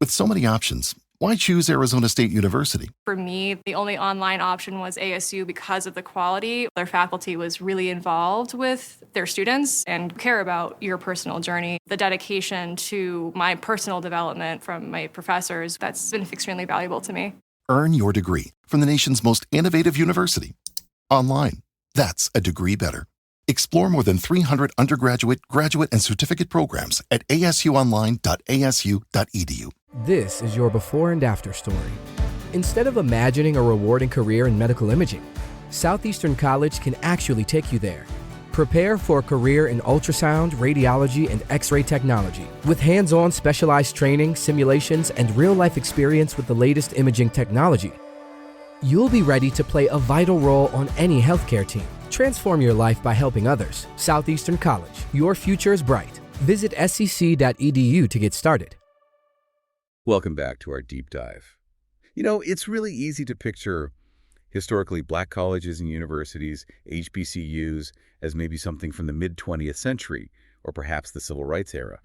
With so many options, why choose Arizona State University? For me, the only online option was ASU because of the quality. Their faculty was really involved with their students and care about your personal journey. The dedication to my personal development from my professors, that's been extremely valuable to me. Earn your degree from the nation's most innovative university. Online. That's a degree better. Explore more than 300 undergraduate, graduate, and certificate programs at asuonline.asu.edu. This is your before and after story. Instead of imagining a rewarding career in medical imaging, Southeastern College can actually take you there. Prepare for a career in ultrasound, radiology, and X-ray technology. With hands-on specialized training, simulations, and real-life experience with the latest imaging technology, you'll be ready to play a vital role on any healthcare team. Transform your life by helping others. Southeastern College. Your future is bright. Visit scc.edu to get started. Welcome back to our deep dive. You know, it's really easy to picture historically black colleges and universities, HBCUs, as maybe something from the mid-20th century or perhaps the civil rights era.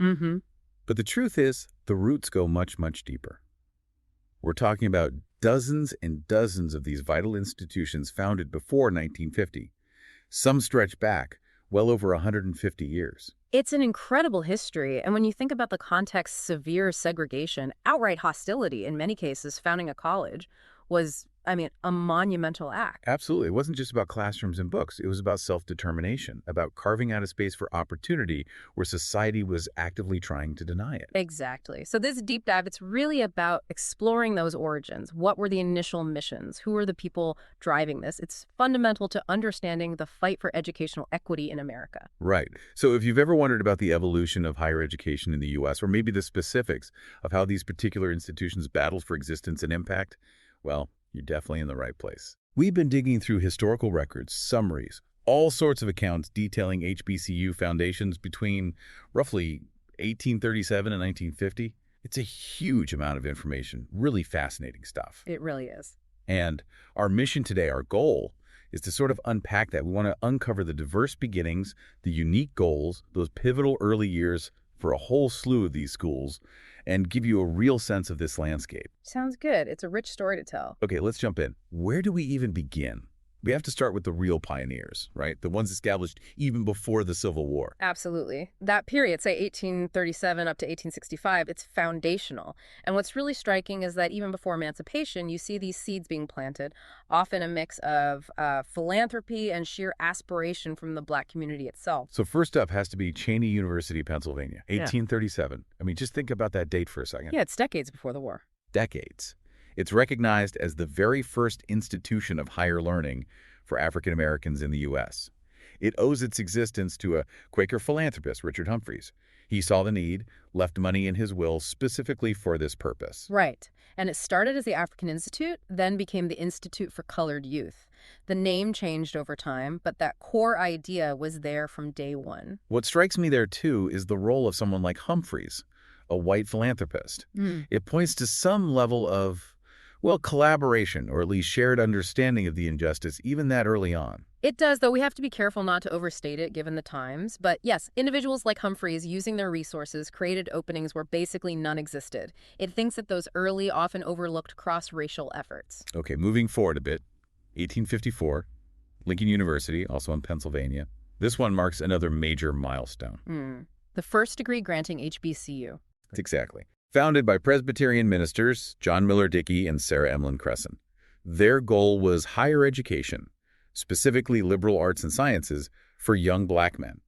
But the truth is, the roots go much, much deeper. We're talking about dozens and dozens of these vital institutions founded before 1950. Some stretch back well over 150 years. It's an incredible history, and when you think about the context, severe segregation, outright hostility in many cases, founding a college was, a monumental act. Absolutely. It wasn't just about classrooms and books. It was about self-determination, about carving out a space for opportunity where society was actively trying to deny it. Exactly. So this deep dive, it's really about exploring those origins. What were the initial missions? Who were the people driving this? It's fundamental to understanding the fight for educational equity in America. Right. So if you've ever wondered about the evolution of higher education in the U.S., or maybe the specifics of how these particular institutions battled for existence and impact, well, you're definitely in the right place. We've been digging through historical records, summaries, all sorts of accounts detailing HBCU foundations between roughly 1837 and 1950. It's a huge amount of information, really fascinating stuff. It really is. And our mission today, our goal, is to sort of unpack that. We want to uncover the diverse beginnings, the unique goals, those pivotal early years for a whole slew of these schools, and give you a real sense of this landscape. Sounds good. It's a rich story to tell. Okay, let's jump in. Where do we even begin? We have to start with the real pioneers, right? The ones established even before the Civil War. Absolutely. That period, say 1837 up to 1865, it's foundational. And what's really striking is that even before emancipation, you see these seeds being planted, often a mix of philanthropy and sheer aspiration from the Black community itself. So first up has to be Cheyney University, Pennsylvania, 1837. Just think about that date for a second. Yeah, it's decades before the war. Decades. It's recognized as the very first institution of higher learning for African Americans in the U.S. It owes its existence to a Quaker philanthropist, Richard Humphreys. He saw the need, left money in his will specifically for this purpose. Right. And it started as the African Institute, then became the Institute for Colored Youth. The name changed over time, but that core idea was there from day one. What strikes me there, too, is the role of someone like Humphreys, a white philanthropist. It points to some level of collaboration, or at least shared understanding of the injustice, even that early on. It does, though we have to be careful not to overstate it given the times. But yes, individuals like Humphreys using their resources created openings where basically none existed. It thinks that those early, often overlooked cross-racial efforts. Okay, moving forward a bit, 1854, Lincoln University, also in Pennsylvania. This one marks another major milestone. The first degree granting HBCU. Exactly. Founded by Presbyterian ministers John Miller Dickey and Sarah Emlyn Cresson. Their goal was higher education, specifically liberal arts and sciences, for young Black men.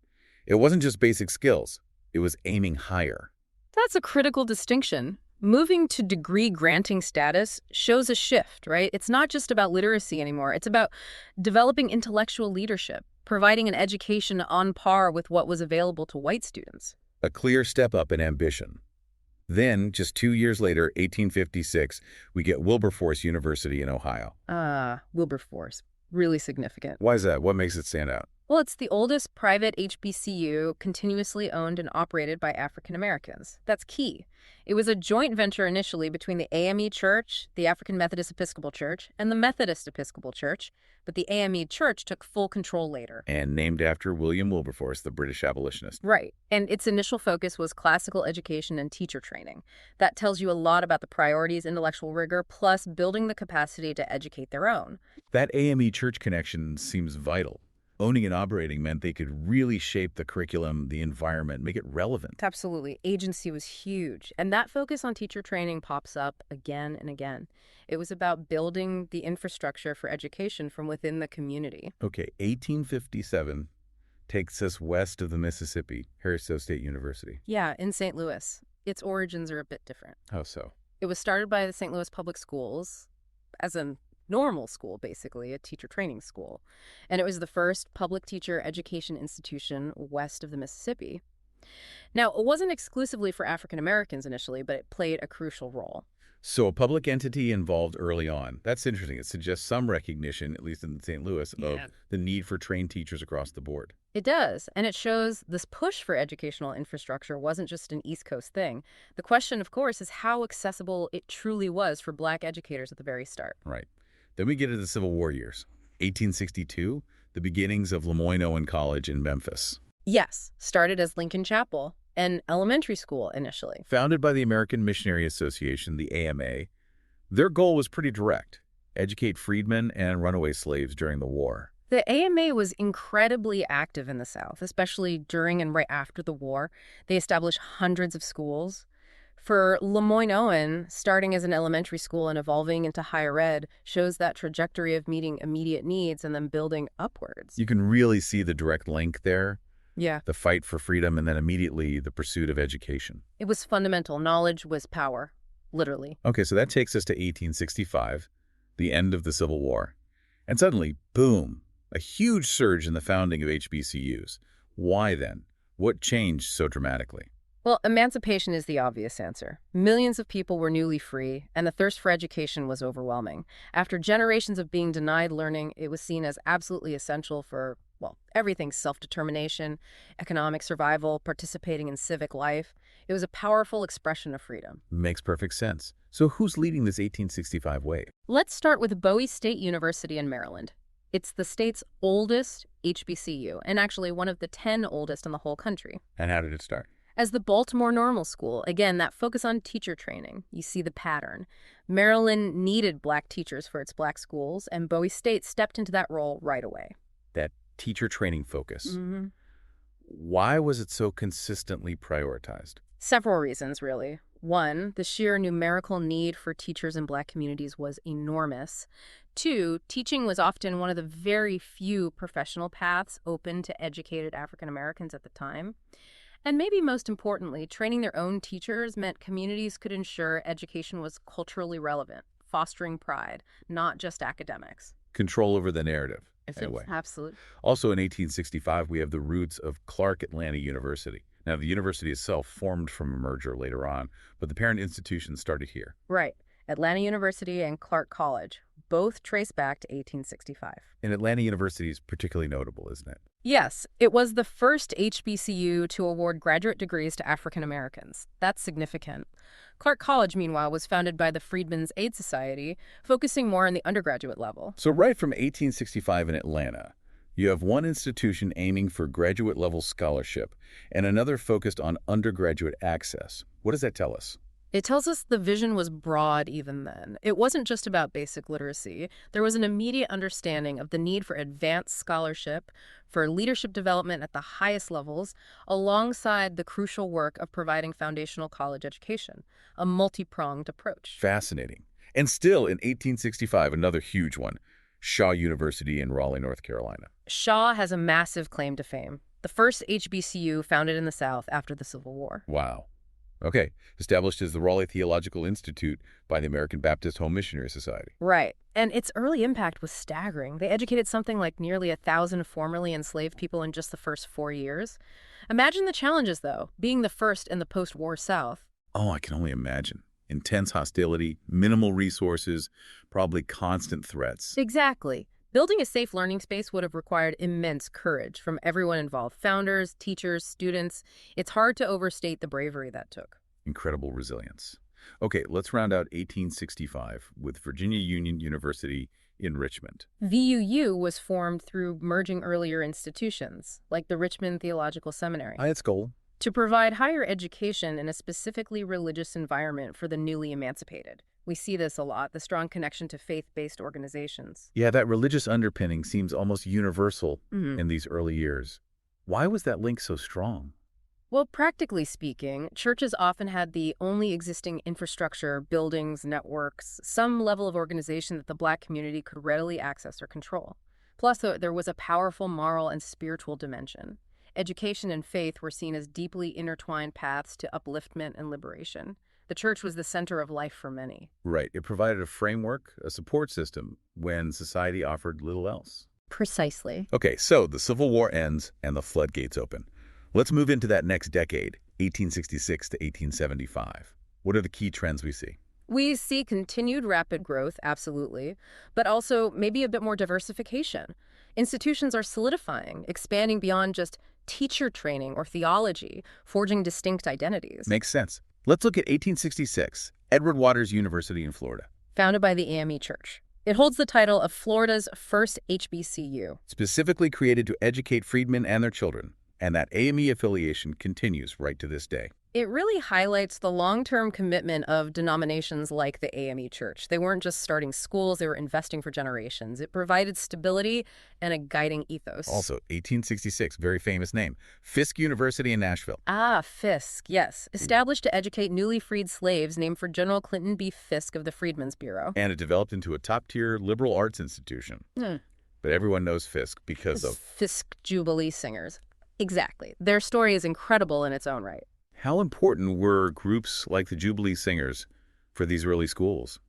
It wasn't just basic skills. It was aiming higher. That's a critical distinction. Moving to degree-granting status shows a shift, right? It's not just about literacy anymore. It's about developing intellectual leadership, providing an education on par with what was available to white students. A clear step up in ambition. Then, just 2 years later, 1856, we get Wilberforce University in Ohio. Wilberforce. Really significant. Why is that? What makes it stand out? Well, it's the oldest private HBCU continuously owned and operated by African Americans. That's key. It was a joint venture initially between the AME Church, the African Methodist Episcopal Church, and the Methodist Episcopal Church, but the AME Church took full control later. And named after William Wilberforce, the British abolitionist. Right. And its initial focus was classical education and teacher training. That tells you a lot about the priorities, intellectual rigor, plus building the capacity to educate their own. That AME church connection seems vital. Owning and operating meant they could really shape the curriculum, the environment, make it relevant. Absolutely. Agency was huge. And that focus on teacher training pops up again and again. It was about building the infrastructure for education from within the community. Okay, 1857 takes us west of the Mississippi, Harrisville State University. Yeah, in St. Louis. Its origins are a bit different. How so? It was started by the St. Louis Public Schools as a normal school, basically, a teacher training school. And it was the first public teacher education institution west of the Mississippi. Now, it wasn't exclusively for African Americans initially, but it played a crucial role. So a public entity involved early on. That's interesting. It suggests some recognition, at least in St. Louis, of the need for trained teachers across the board. It does, and it shows this push for educational infrastructure wasn't just an East Coast thing. The question, of course, is how accessible it truly was for Black educators at the very start. Right. Then we get to the Civil War years. 1862, the beginnings of Lemoyne-Owen College in Memphis. Yes, started as Lincoln Chapel, an elementary school initially. Founded by the American Missionary Association, the AMA, their goal was pretty direct: educate freedmen and runaway slaves during the war. The AMA was incredibly active in the South, especially during and right after the war. They established hundreds of schools. For Lemoyne-Owen, starting as an elementary school and evolving into higher ed shows that trajectory of meeting immediate needs and then building upwards. You can really see the direct link there. Yeah. The fight for freedom and then immediately the pursuit of education. It was fundamental. Knowledge was power, literally. Okay, so that takes us to 1865, the end of the Civil War. And suddenly, boom, a huge surge in the founding of HBCUs. Why then? What changed so dramatically? Well, emancipation is the obvious answer. Millions of people were newly free, and the thirst for education was overwhelming. After generations of being denied learning, it was seen as absolutely essential for, well, everything: self-determination, economic survival, participating in civic life. It was a powerful expression of freedom. Makes perfect sense. So who's leading this 1865 wave? Let's start with Bowie State University in Maryland. It's the state's oldest HBCU, and actually one of the 10 oldest in the whole country. And how did it start? As the Baltimore Normal School, again, that focus on teacher training. You see the pattern. Maryland needed Black teachers for its Black schools, and Bowie State stepped into that role right away. That teacher training focus. Mm-hmm. Why was it so consistently prioritized? Several reasons, really. One, the sheer numerical need for teachers in Black communities was enormous. Two, teaching was often one of the very few professional paths open to educated African Americans at the time. And maybe most importantly, training their own teachers meant communities could ensure education was culturally relevant, fostering pride, not just academics. Control over the narrative, in a way. Absolutely. Also in 1865, we have the roots of Clark Atlanta University. Now, the university itself formed from a merger later on, but the parent institution started here. Right. Atlanta University and Clark College, both trace back to 1865. And Atlanta University is particularly notable, isn't it? Yes, it was the first HBCU to award graduate degrees to African Americans. That's significant. Clark College, meanwhile, was founded by the Freedmen's Aid Society, focusing more on the undergraduate level. So right from 1865 in Atlanta, you have one institution aiming for graduate-level scholarship and another focused on undergraduate access. What does that tell us? It tells us the vision was broad even then. It wasn't just about basic literacy. There was an immediate understanding of the need for advanced scholarship, for leadership development at the highest levels, alongside the crucial work of providing foundational college education, a multi-pronged approach. Fascinating. And still in 1865, another huge one, Shaw University in Raleigh, North Carolina. Shaw has a massive claim to fame, the first HBCU founded in the South after the Civil War. Wow. Okay, established as the Raleigh Theological Institute by the American Baptist Home Missionary Society. Right. And its early impact was staggering. They educated something like nearly 1,000 formerly enslaved people in just the first 4 years. Imagine the challenges, though, being the first in the post-war South. Oh, I can only imagine. Intense hostility, minimal resources, probably constant threats. Exactly. Building a safe learning space would have required immense courage from everyone involved, founders, teachers, students. It's hard to overstate the bravery that took. Incredible resilience. Okay, let's round out 1865 with Virginia Union University in Richmond. VUU was formed through merging earlier institutions, like the Richmond Theological Seminary, Its goal? to provide higher education in a specifically religious environment for the newly emancipated. We see this a lot, the strong connection to faith-based organizations. Yeah, that religious underpinning seems almost universal in these early years. Why was that link so strong? Well, practically speaking, churches often had the only existing infrastructure, buildings, networks, some level of organization that the Black community could readily access or control. Plus, there was a powerful moral and spiritual dimension. Education and faith were seen as deeply intertwined paths to upliftment and liberation. The church was the center of life for many. Right, it provided a framework, a support system, when society offered little else. Precisely. Okay, so the Civil War ends and the floodgates open. Let's move into that next decade, 1866 to 1875. What are the key trends we see? We see continued rapid growth, absolutely, but also maybe a bit more diversification. Institutions are solidifying, expanding beyond just teacher training or theology, forging distinct identities. Makes sense. Let's look at 1866, Edward Waters University in Florida. Founded by the AME Church. It holds the title of Florida's first HBCU. Specifically created to educate freedmen and their children. And that AME affiliation continues right to this day. It really highlights the long-term commitment of denominations like the AME Church. They weren't just starting schools, they were investing for generations. It provided stability and a guiding ethos. Also, 1866, very famous name, Fisk University in Nashville. Ah, Fisk, yes. Established to educate newly freed slaves, named for General Clinton B. Fisk of the Freedmen's Bureau. And it developed into a top-tier liberal arts institution. But everyone knows Fisk because of Fisk Jubilee Singers. Exactly. Their story is incredible in its own right. How important were groups like the Jubilee Singers for these early schools?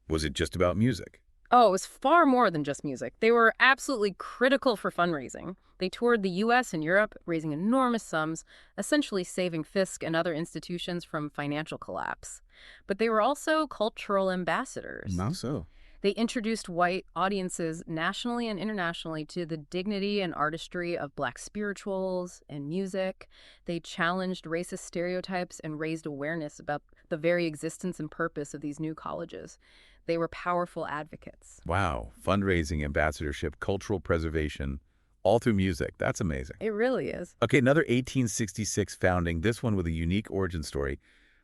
Was it just about music? Oh, it was far more than just music. They were absolutely critical for fundraising. They toured the U.S. and Europe, raising enormous sums, essentially saving Fisk and other institutions from financial collapse. But they were also cultural ambassadors. How so? They introduced white audiences nationally and internationally to the dignity and artistry of Black spirituals and music. They challenged racist stereotypes and raised awareness about the very existence and purpose of these new colleges. They were powerful advocates. Wow. Fundraising, ambassadorship, cultural preservation, all through music. That's amazing. It really is. Okay, another 1866 founding, this one with a unique origin story.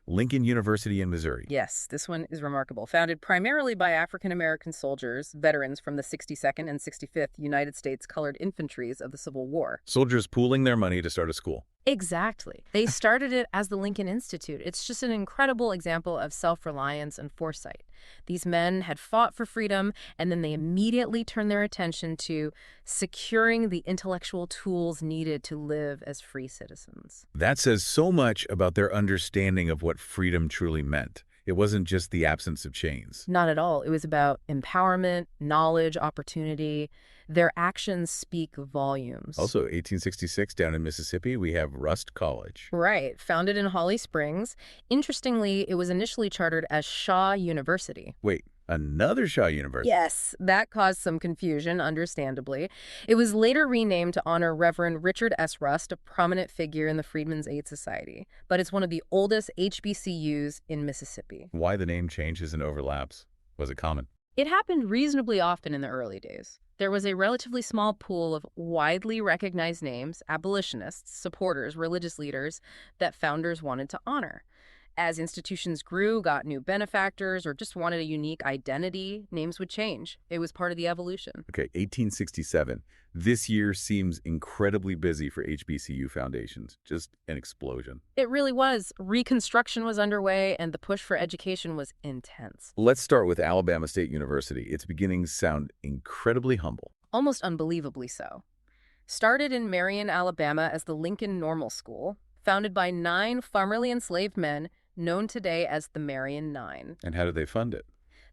Lincoln University in Missouri. Yes, this one is remarkable. Founded primarily by African-American soldiers, veterans from the 62nd and 65th United States Colored Infantries of the Civil War. Soldiers pooling their money to start a school. Exactly. They started it as the Lincoln Institute. It's just an incredible example of self-reliance and foresight. These men had fought for freedom, and then they immediately turned their attention to securing the intellectual tools needed to live as free citizens. That says so much about their understanding of what freedom truly meant. It wasn't just the absence of chains. Not at all. It was about empowerment, knowledge, opportunity. Their actions speak volumes. Also, 1866, down in Mississippi, we have Rust College. Right. Founded in Holly Springs. Interestingly, it was initially chartered as Shaw University. Wait, another Shaw University? Yes, that caused some confusion, understandably. It was later renamed to honor Reverend Richard S. Rust, a prominent figure in the Freedmen's Aid Society. But it's one of the oldest HBCUs in Mississippi. Why the name changes and overlaps? Was it common? It happened reasonably often in the early days. There was a relatively small pool of widely recognized names, abolitionists, supporters, religious leaders, that founders wanted to honor. As institutions grew, got new benefactors, or just wanted a unique identity, names would change. It was part of the evolution. Okay, 1867. This year seems incredibly busy for HBCU foundations. Just an explosion. It really was. Reconstruction was underway, and the push for education was intense. Let's start with Alabama State University. Its beginnings sound incredibly humble. Almost unbelievably so. Started in Marion, Alabama as the Lincoln Normal School, founded by 9 formerly enslaved men, known today as the Marion Nine. And how did they fund it?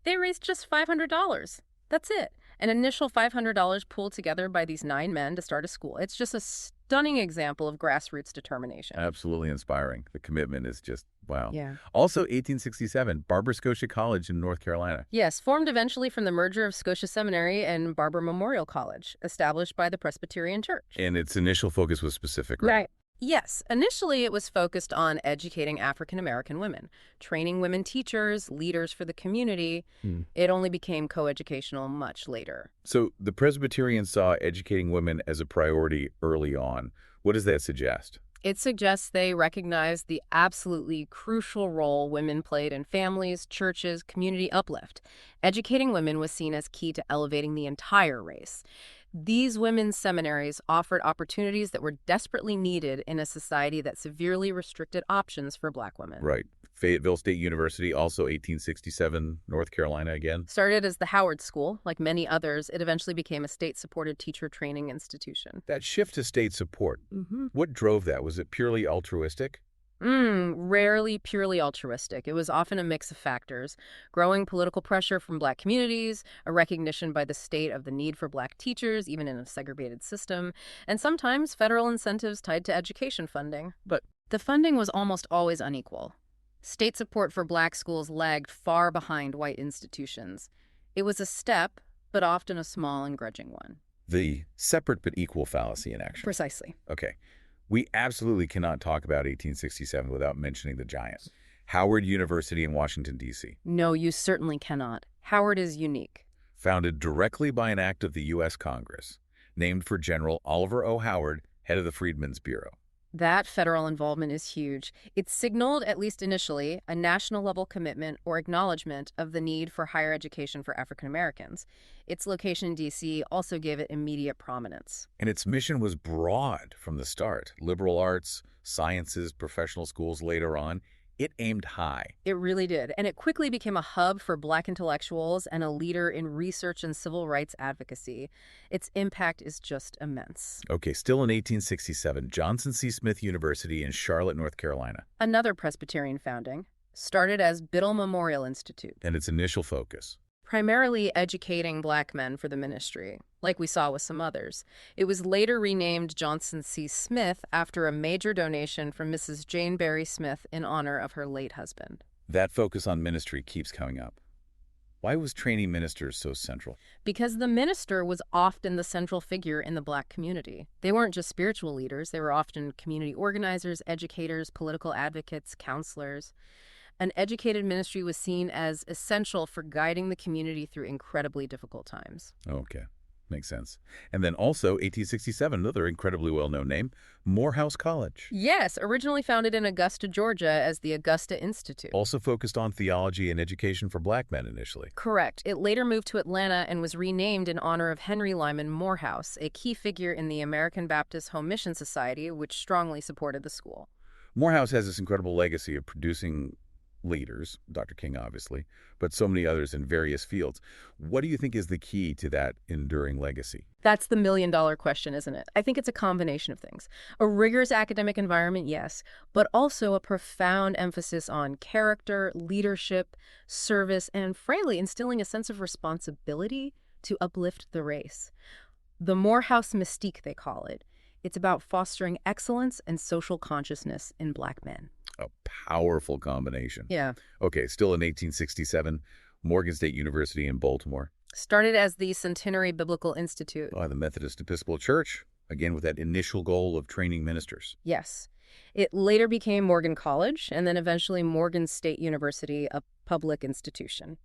They raised just $500. That's it. An initial $500 pooled together by these 9 men to start a school. It's just a stunning example of grassroots determination. Absolutely inspiring. The commitment is just, wow. Yeah. Also, 1867, Barber Scotia College in North Carolina. Yes, formed eventually from the merger of Scotia Seminary and Barber Memorial College, established by the Presbyterian Church. And its initial focus was specific, right? Yes, initially it was focused on educating African American women, training women teachers, leaders for the community. It only became coeducational much later. So the Presbyterians saw educating women as a priority early on. What does that suggest? It suggests they recognized the absolutely crucial role women played in families, churches, community uplift. Educating women was seen as key to elevating the entire race. These women's seminaries offered opportunities that were desperately needed in a society that severely restricted options for Black women. Right. Fayetteville State University, also 1867, North Carolina again. Started as the Howard School, like many others, it eventually became a state-supported teacher training institution. That shift to state support, what drove that? Was it purely altruistic? Rarely purely altruistic. It was often a mix of factors. Growing political pressure from Black communities, a recognition by the state of the need for Black teachers, even in a segregated system, and sometimes federal incentives tied to education funding. But the funding was almost always unequal. State support for Black schools lagged far behind white institutions. It was a step, but often a small and grudging one. The separate but equal fallacy in action. Precisely. Okay. We absolutely cannot talk about 1867 without mentioning the giant. Howard University in Washington, D.C. No, you certainly cannot. Howard is unique. Founded directly by an act of the U.S. Congress, named for General Oliver O. Howard, head of the Freedmen's Bureau. That federal involvement is huge. It signaled, at least initially, a national-level commitment or acknowledgement of the need for higher education for African Americans. Its location in D.C. also gave it immediate prominence. And its mission was broad from the start. Liberal arts, sciences, professional schools later on. It aimed high. It really did, and it quickly became a hub for Black intellectuals and a leader in research and civil rights advocacy. Its impact is just immense. Okay, still in 1867, Johnson C. Smith University in Charlotte, North Carolina. Another Presbyterian founding, started as Biddle Memorial Institute. And its initial focus? Primarily educating Black men for the ministry, like we saw with some others. It was later renamed Johnson C. Smith after a major donation from Mrs. Jane Barry Smith in honor of her late husband. That focus on ministry keeps coming up. Why was training ministers so central? Because the minister was often the central figure in the Black community. They weren't just spiritual leaders. They were often community organizers, educators, political advocates, counselors. An educated ministry was seen as essential for guiding the community through incredibly difficult times. Okay, makes sense. And then also, 1867, another incredibly well-known name, Morehouse College. Yes, originally founded in Augusta, Georgia as the Augusta Institute. Also focused on theology and education for Black men initially. Correct. It later moved to Atlanta and was renamed in honor of Henry Lyman Morehouse, a key figure in the American Baptist Home Mission Society, which strongly supported the school. Morehouse has this incredible legacy of producing leaders, Dr. King obviously, but so many others in various fields. What do you think is the key to that enduring legacy? That's the million-dollar question, isn't it? I think it's a combination of things. A rigorous academic environment, yes, but also a profound emphasis on character, leadership, service, and frankly, instilling a sense of responsibility to uplift the race. The Morehouse mystique, they call it. It's about fostering excellence and social consciousness in Black men. A powerful combination. Yeah. Okay, still in 1867, Morgan State University in Baltimore. Started as the Centenary Biblical Institute. By the Methodist Episcopal Church, again with that initial goal of training ministers. Yes. It later became Morgan College, and then eventually Morgan State University, a public institution.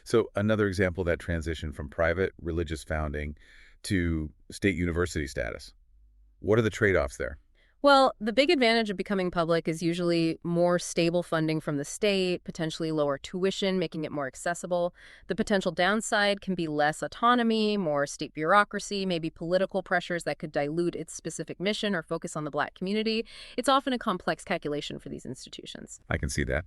So another example of that transition from private religious founding to state university status. What are the trade-offs there? Well, the big advantage of becoming public is usually more stable funding from the state, potentially lower tuition, making it more accessible. The potential downside can be less autonomy, more state bureaucracy, maybe political pressures that could dilute its specific mission or focus on the Black community. It's often a complex calculation for these institutions. I can see that.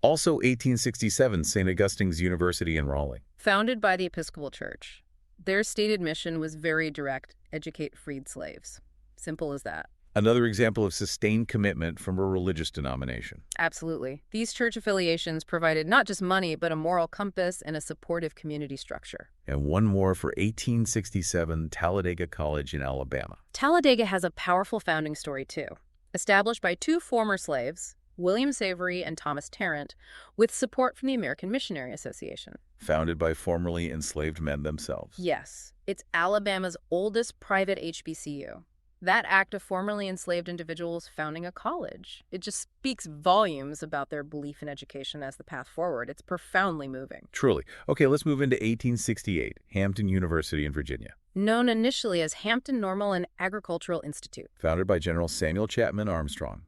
Also, 1867, St. Augustine's University in Raleigh. Founded by the Episcopal Church. Their stated mission was very direct: educate freed slaves. Simple as that. Another example of sustained commitment from a religious denomination. Absolutely. These church affiliations provided not just money, but a moral compass and a supportive community structure. And one more for 1867 Talladega College in Alabama. Talladega has a powerful founding story, too. Established by two former slaves, William Savory and Thomas Tarrant, with support from the American Missionary Association. Founded by formerly enslaved men themselves. Yes, it's Alabama's oldest private HBCU. That act of formerly enslaved individuals founding a college, it just speaks volumes about their belief in education as the path forward. It's profoundly moving. Truly. Okay, let's move into 1868, Hampton University in Virginia. Known initially as Hampton Normal and Agricultural Institute. Founded by General Samuel Chapman Armstrong.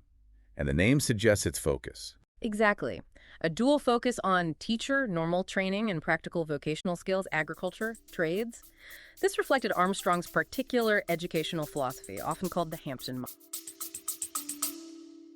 And the name suggests its focus. Exactly. A dual focus on teacher, normal training, and practical vocational skills, agriculture, trades. This reflected Armstrong's particular educational philosophy, often called the Hampton model.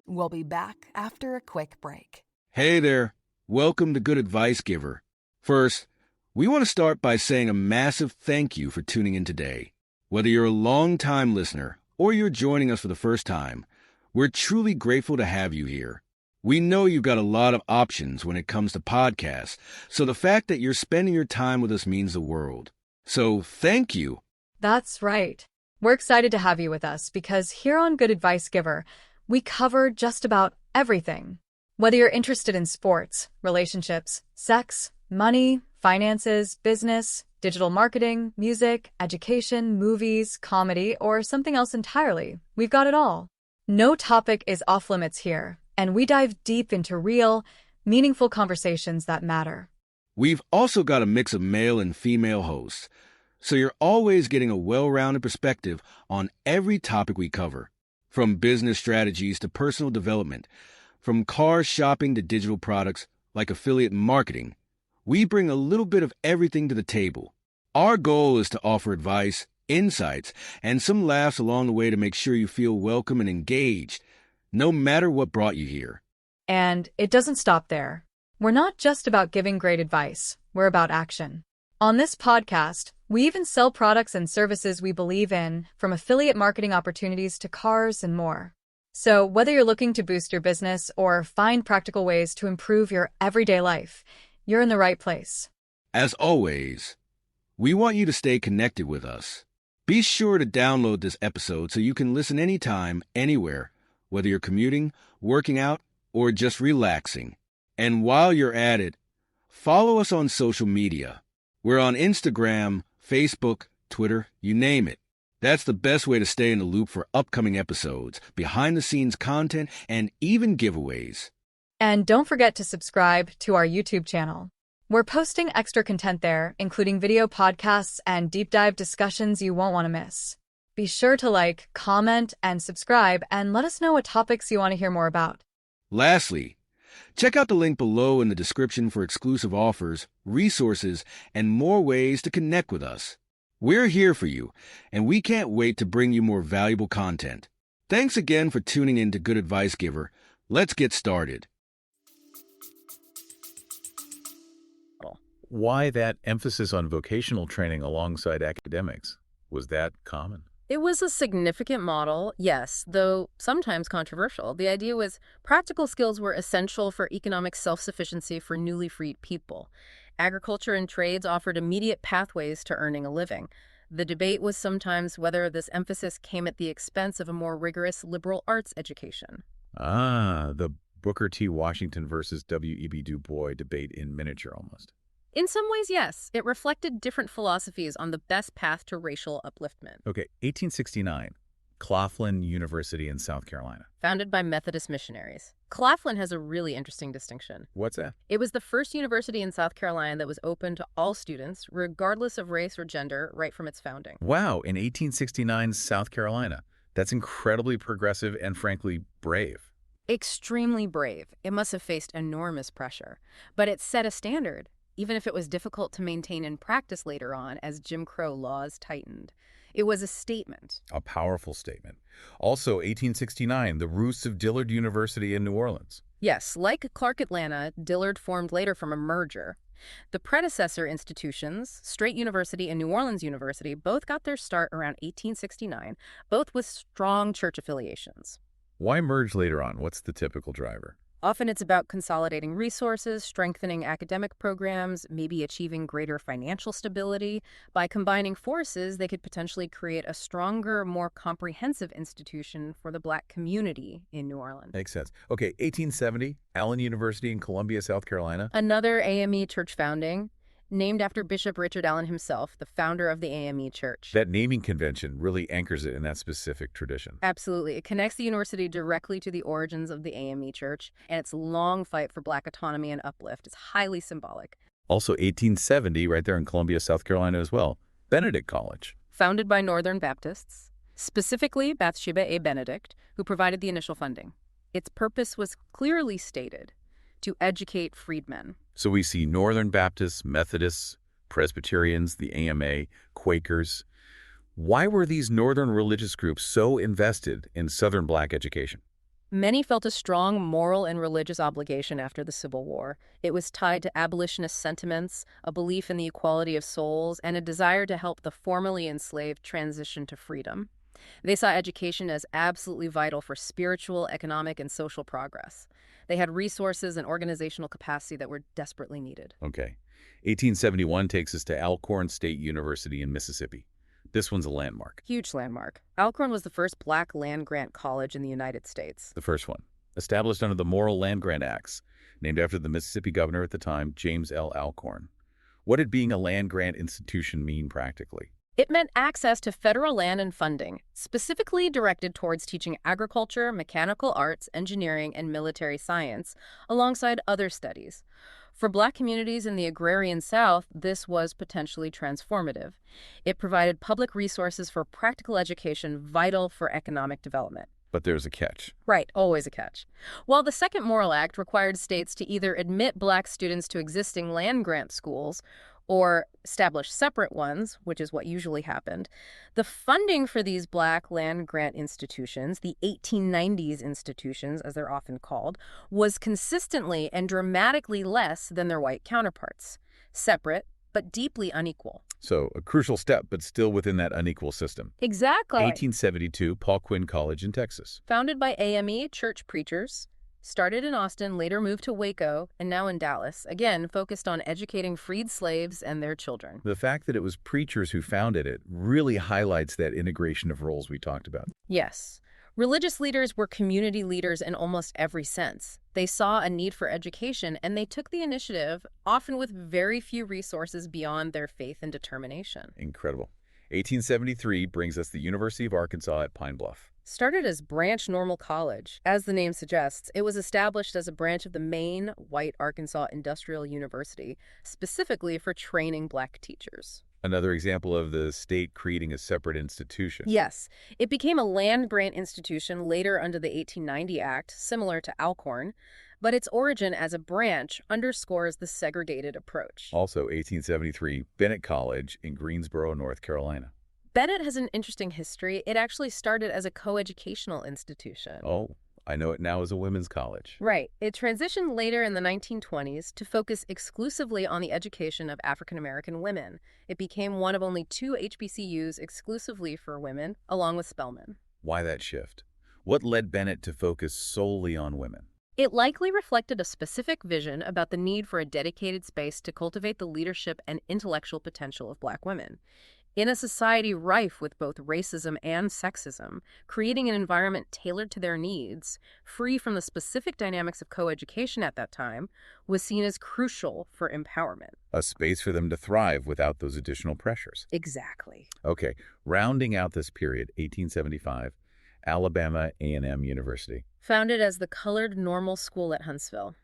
We'll be back after a quick break. Hey there. Welcome to Good Advice Giver. First, we want to start by saying a massive thank you for tuning in today. Whether you're a long-time listener or you're joining us for the first time, we're truly grateful to have you here. We know you've got a lot of options when it comes to podcasts, so the fact that you're spending your time with us means the world. So thank you. That's right. We're excited to have you with us because here on Good Advice Giver, we cover just about everything. Whether you're interested in sports, relationships, sex, money, finances, business, digital marketing, music, education, movies, comedy, or something else entirely, we've got it all. No topic is off limits here, and we dive deep into real, meaningful conversations that matter. We've also got a mix of male and female hosts, so you're always getting a well-rounded perspective on every topic we cover, from business strategies to personal development, from car shopping to digital products like affiliate marketing. We bring a little bit of everything to the table. Our goal is to offer advice, insights, and some laughs along the way to make sure you feel welcome and engaged, no matter what brought you here. And it doesn't stop there. We're not just about giving great advice, we're about action. On this podcast, we even sell products and services we believe in, from affiliate marketing opportunities to cars and more. So whether you're looking to boost your business or find practical ways to improve your everyday life, you're in the right place. As always, we want you to stay connected with us. Be sure to download this episode so you can listen anytime, anywhere, whether you're commuting, working out, or just relaxing. And while you're at it, follow us on social media. We're on Instagram, Facebook, Twitter, you name it. That's the best way to stay in the loop for upcoming episodes, behind-the-scenes content, and even giveaways. And don't forget to subscribe to our YouTube channel. We're posting extra content there, including video podcasts and deep dive discussions you won't want to miss. Be sure to like, comment, and subscribe, and let us know what topics you want to hear more about. Lastly, check out the link below in the description for exclusive offers, resources, and more ways to connect with us. We're here for you, and we can't wait to bring you more valuable content. Thanks again for tuning in to Good Advice Giver. Let's get started. Why that emphasis on vocational training alongside academics? Was that common? It was a significant model, yes, though sometimes controversial. The idea was practical skills were essential for economic self-sufficiency for newly freed people. Agriculture and trades offered immediate pathways to earning a living. The debate was sometimes whether this emphasis came at the expense of a more rigorous liberal arts education. The Booker T. Washington versus W.E.B. Du Bois debate in miniature almost. In some ways, yes. It reflected different philosophies on the best path to racial upliftment. Okay, 1869, Claflin University in South Carolina. Founded by Methodist missionaries. Claflin has a really interesting distinction. What's that? It was the first university in South Carolina that was open to all students, regardless of race or gender, right from its founding. Wow, in 1869, South Carolina. That's incredibly progressive and, frankly, brave. Extremely brave. It must have faced enormous pressure. But it set a standard, even if it was difficult to maintain in practice later on as Jim Crow laws tightened. It was a statement. A powerful statement. Also, 1869, the roots of Dillard University in New Orleans. Yes, like Clark Atlanta, Dillard formed later from a merger. The predecessor institutions, Straight University and New Orleans University, both got their start around 1869, both with strong church affiliations. Why merge later on? What's the typical driver? Often it's about consolidating resources, strengthening academic programs, maybe achieving greater financial stability. By combining forces, they could potentially create a stronger, more comprehensive institution for the Black community in New Orleans. Makes sense. Okay, 1870, Allen University in Columbia, South Carolina. Another AME church founding, named after Bishop Richard Allen himself, the founder of the AME Church. That naming convention really anchors it in that specific tradition. Absolutely. It connects the university directly to the origins of the AME Church and its long fight for Black autonomy and uplift. It's highly symbolic. Also 1870, right there in Columbia, South Carolina as well, Benedict College. Founded by Northern Baptists, specifically Bathsheba A. Benedict, who provided the initial funding. Its purpose was clearly stated: to educate freedmen. So we see Northern Baptists, Methodists, Presbyterians, the AMA, Quakers. Why were these Northern religious groups so invested in Southern Black education? Many felt a strong moral and religious obligation after the Civil War. It was tied to abolitionist sentiments, a belief in the equality of souls, and a desire to help the formerly enslaved transition to freedom. They saw education as absolutely vital for spiritual, economic, and social progress. They had resources and organizational capacity that were desperately needed. Okay. 1871 takes us to Alcorn State University in Mississippi. This one's a landmark. Huge landmark. Alcorn was the first Black land-grant college in the United States. The first one, established under the Morrill Land Grant Acts, named after the Mississippi governor at the time, James L. Alcorn. What did being a land-grant institution mean practically? It meant access to federal land and funding, specifically directed towards teaching agriculture, mechanical arts, engineering, and military science, alongside other studies. For Black communities in the agrarian South, this was potentially transformative. It provided public resources for practical education vital for economic development. But there's a catch. Right, always a catch. While the Second Morrill Act required states to either admit Black students to existing land-grant schools or establish separate ones, which is what usually happened, the funding for these Black land-grant institutions, the 1890s institutions as they're often called, was consistently and dramatically less than their white counterparts. Separate, but deeply unequal. So a crucial step, but still within that unequal system. Exactly. 1872, Paul Quinn College in Texas. Founded by AME church preachers, started in Austin, later moved to Waco, and now in Dallas, again focused on educating freed slaves and their children. The fact that it was preachers who founded it really highlights that integration of roles we talked about. Yes. Religious leaders were community leaders in almost every sense. They saw a need for education, and they took the initiative, often with very few resources beyond their faith and determination. Incredible. 1873 brings us the University of Arkansas at Pine Bluff. Started as Branch Normal College. As the name suggests, it was established as a branch of the main white Arkansas Industrial University, specifically for training Black teachers. Another example of the state creating a separate institution. Yes. It became a land-grant institution later under the 1890 Act, similar to Alcorn, but its origin as a branch underscores the segregated approach. Also 1873, Bennett College in Greensboro, North Carolina. Bennett has an interesting history. It actually started as a coeducational institution. Oh, I know it now as a women's college. Right. It transitioned later in the 1920s to focus exclusively on the education of African-American women. It became one of only 2 HBCUs exclusively for women, along with Spelman. Why that shift? What led Bennett to focus solely on women? It likely reflected a specific vision about the need for a dedicated space to cultivate the leadership and intellectual potential of Black women. In a society rife with both racism and sexism, creating an environment tailored to their needs, free from the specific dynamics of coeducation at that time, was seen as crucial for empowerment. A space for them to thrive without those additional pressures. Exactly. Okay, rounding out this period, 1875, Alabama A&M University. Founded as the Colored Normal School at Huntsville.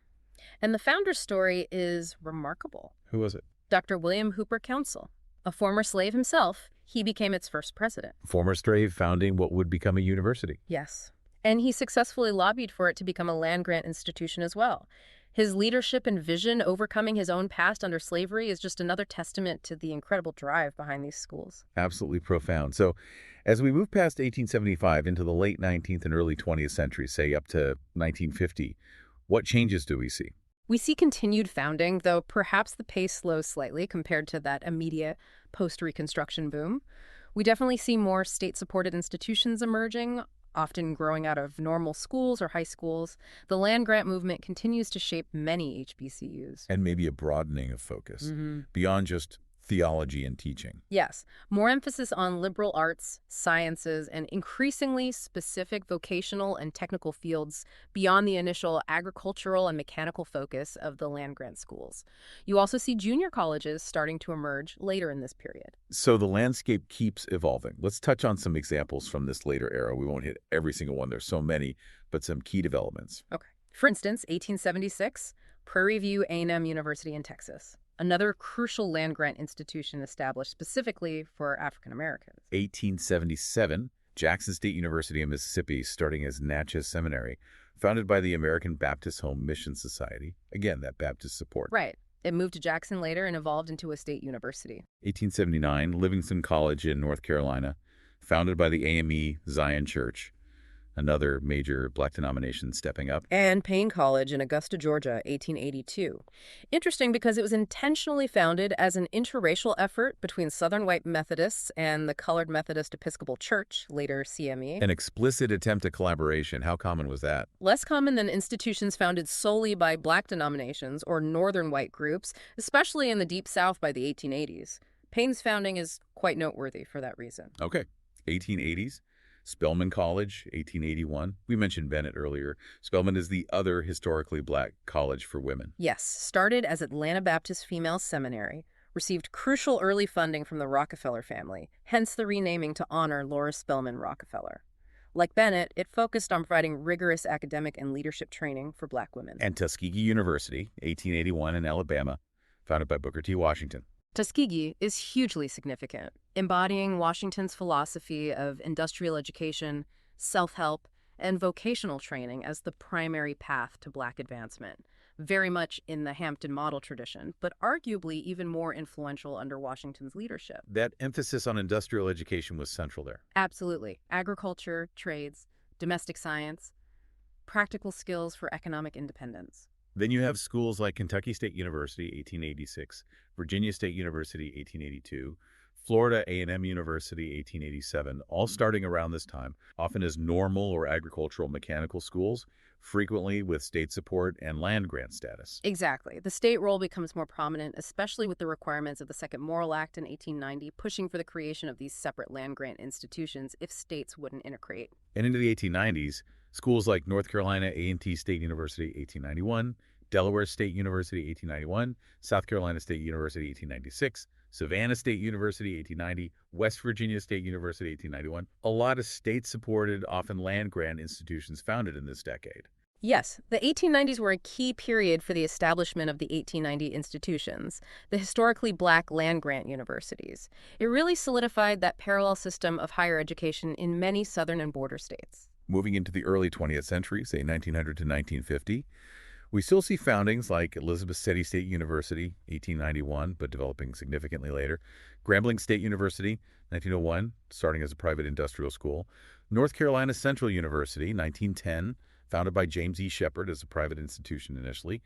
And the founder's story is remarkable. Who was it? Dr. William Hooper Council. A former slave himself, he became its first president. Former slave founding what would become a university. Yes. And he successfully lobbied for it to become a land-grant institution as well. His leadership and vision overcoming his own past under slavery is just another testament to the incredible drive behind these schools. Absolutely profound. So as we move past 1875 into the late 19th and early 20th century, say up to 1950, what changes do we see? We see continued founding, though perhaps the pace slows slightly compared to that immediate post-Reconstruction boom. We definitely see more state-supported institutions emerging, often growing out of normal schools or high schools. The land-grant movement continues to shape many HBCUs. And maybe a broadening of focus beyond just theology and teaching. Yes, more emphasis on liberal arts, sciences, and increasingly specific vocational and technical fields beyond the initial agricultural and mechanical focus of the land-grant schools. You also see junior colleges starting to emerge later in this period. So the landscape keeps evolving. Let's touch on some examples from this later era. We won't hit every single one. There's so many, but some key developments. Okay. For instance, 1876, Prairie View A&M University in Texas, another crucial land-grant institution established specifically for African Americans. 1877, Jackson State University in Mississippi, starting as Natchez Seminary, founded by the American Baptist Home Mission Society. Again, that Baptist support. Right. It moved to Jackson later and evolved into a state university. 1879, Livingston College in North Carolina, founded by the AME Zion Church, another major black denomination stepping up. And Payne College in Augusta, Georgia, 1882. Interesting because it was intentionally founded as an interracial effort between Southern white Methodists and the Colored Methodist Episcopal Church, later CME. An explicit attempt at collaboration. How common was that? Less common than institutions founded solely by black denominations or northern white groups, especially in the Deep South by the 1880s. Payne's founding is quite noteworthy for that reason. Okay. 1880s. Spelman College, 1881. We mentioned Bennett earlier. Spelman is the other historically black college for women. Yes, started as Atlanta Baptist Female Seminary, received crucial early funding from the Rockefeller family, hence the renaming to honor Laura Spelman Rockefeller. Like Bennett, it focused on providing rigorous academic and leadership training for black women. And Tuskegee University, 1881 in Alabama, founded by Booker T. Washington. Tuskegee is hugely significant, embodying Washington's philosophy of industrial education, self-help, and vocational training as the primary path to black advancement, very much in the Hampton model tradition, but arguably even more influential under Washington's leadership. That emphasis on industrial education was central there. Absolutely. Agriculture, trades, domestic science, practical skills for economic independence. Then you have schools like Kentucky State University, 1886, Virginia State University, 1882, Florida A&M University, 1887, all starting around this time, often as normal or agricultural mechanical schools, frequently with state support and land grant status. Exactly. The state role becomes more prominent, especially with the requirements of the Second Morrill Act in 1890, pushing for the creation of these separate land grant institutions if states wouldn't integrate. And into the 1890s, schools like North Carolina A&T State University, 1891, Delaware State University, 1891, South Carolina State University, 1896, Savannah State University, 1890, West Virginia State University, 1891. A lot of state-supported, often land-grant institutions founded in this decade. Yes, the 1890s were a key period for the establishment of the 1890 institutions, the historically black land-grant universities. It really solidified that parallel system of higher education in many southern and border states. Moving into the early 20th century, say 1900 to 1950, we still see foundings like Elizabeth City State University, 1891, but developing significantly later, Grambling State University, 1901, starting as a private industrial school, North Carolina Central University, 1910, founded by James E. Shepard as a private institution initially,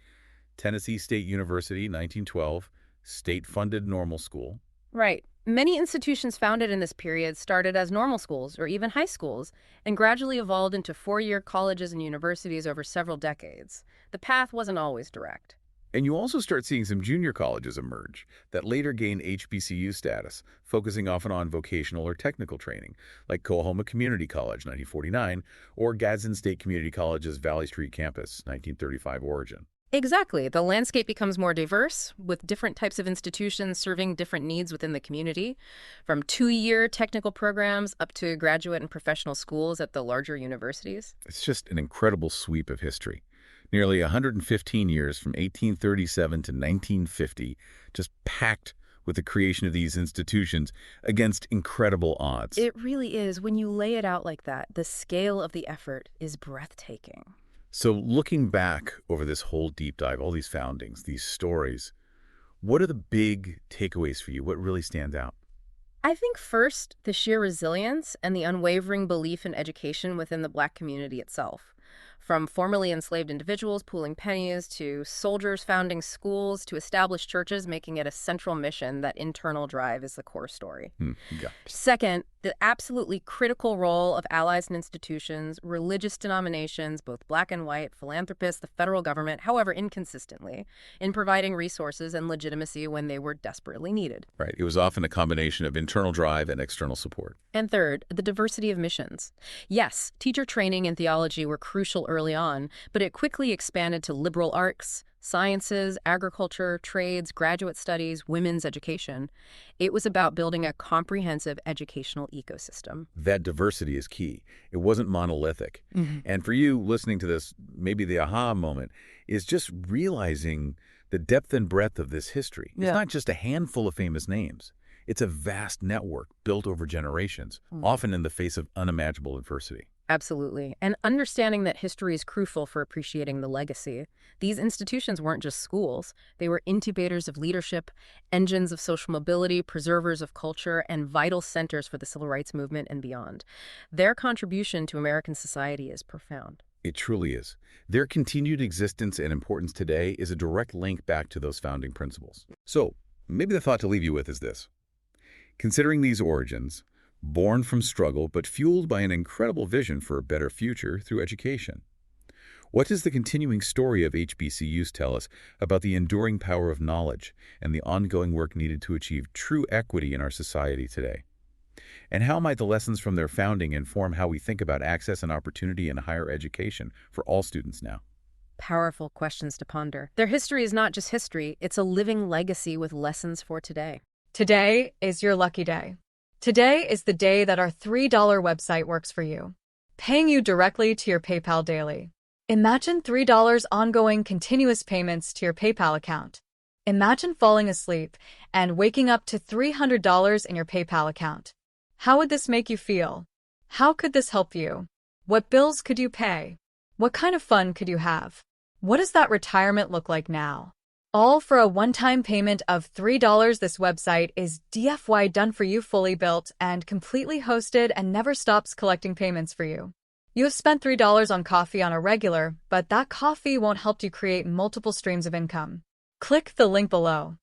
Tennessee State University, 1912, state-funded normal school. Right. Many institutions founded in this period started as normal schools or even high schools and gradually evolved into four-year colleges and universities over several decades. The path wasn't always direct. And you also start seeing some junior colleges emerge that later gain HBCU status, focusing often on vocational or technical training, like Coahoma Community College, 1949, or Gadsden State Community College's Valley Street campus, 1935 origin. Exactly. The landscape becomes more diverse, with different types of institutions serving different needs within the community, from two-year technical programs up to graduate and professional schools at the larger universities. It's just an incredible sweep of history. Nearly 115 years from 1837 to 1950, just packed with the creation of these institutions against incredible odds. It really is. When you lay it out like that, the scale of the effort is breathtaking. So looking back over this whole deep dive, all these foundings, these stories, what are the big takeaways for you? What really stands out? I think first, the sheer resilience and the unwavering belief in education within the Black community itself. from formerly enslaved individuals pooling pennies to soldiers founding schools to established churches, making it a central mission that internal drive is the core story. Yeah. Second, the absolutely critical role of allies and institutions, religious denominations, both black and white, philanthropists, the federal government, however inconsistently, in providing resources and legitimacy when they were desperately needed. Right. It was often a combination of internal drive and external support. And third, the diversity of missions. Yes, teacher training and theology were crucial early on, but it quickly expanded to liberal arts, sciences, agriculture, trades, graduate studies, women's education. It was about building a comprehensive educational ecosystem. That diversity is key. It wasn't monolithic. And for you listening to this, maybe the aha moment is just realizing the depth and breadth of this history. It's not just a handful of famous names. It's a vast network built over generations, often in the face of unimaginable adversity. Absolutely. And understanding that history is crucial for appreciating the legacy. These institutions weren't just schools. They were incubators of leadership, engines of social mobility, preservers of culture, and vital centers for the civil rights movement and beyond. Their contribution to American society is profound. It truly is. Their continued existence and importance today is a direct link back to those founding principles. So, maybe the thought to leave you with is this. Considering these origins, born from struggle but fueled by an incredible vision for a better future through education, what does the continuing story of HBCUs tell us about the enduring power of knowledge and the ongoing work needed to achieve true equity in our society today? And how might the lessons from their founding inform how we think about access and opportunity in higher education for all students now? Powerful questions to ponder. Their history is not just history, it's a living legacy with lessons for today. Today is your lucky day. Today is the day that our $3 website works for you, paying you directly to your PayPal daily. Imagine $3 ongoing continuous payments to your PayPal account. Imagine falling asleep and waking up to $300 in your PayPal account. How would this make you feel? How could this help you? What bills could you pay? What kind of fun could you have? What does that retirement look like now? All for a one-time payment of $3. This website is DFY done for you, fully built and completely hosted, and never stops collecting payments for you. You have spent $3 on coffee on a regular, but that coffee won't help you create multiple streams of income. Click the link below.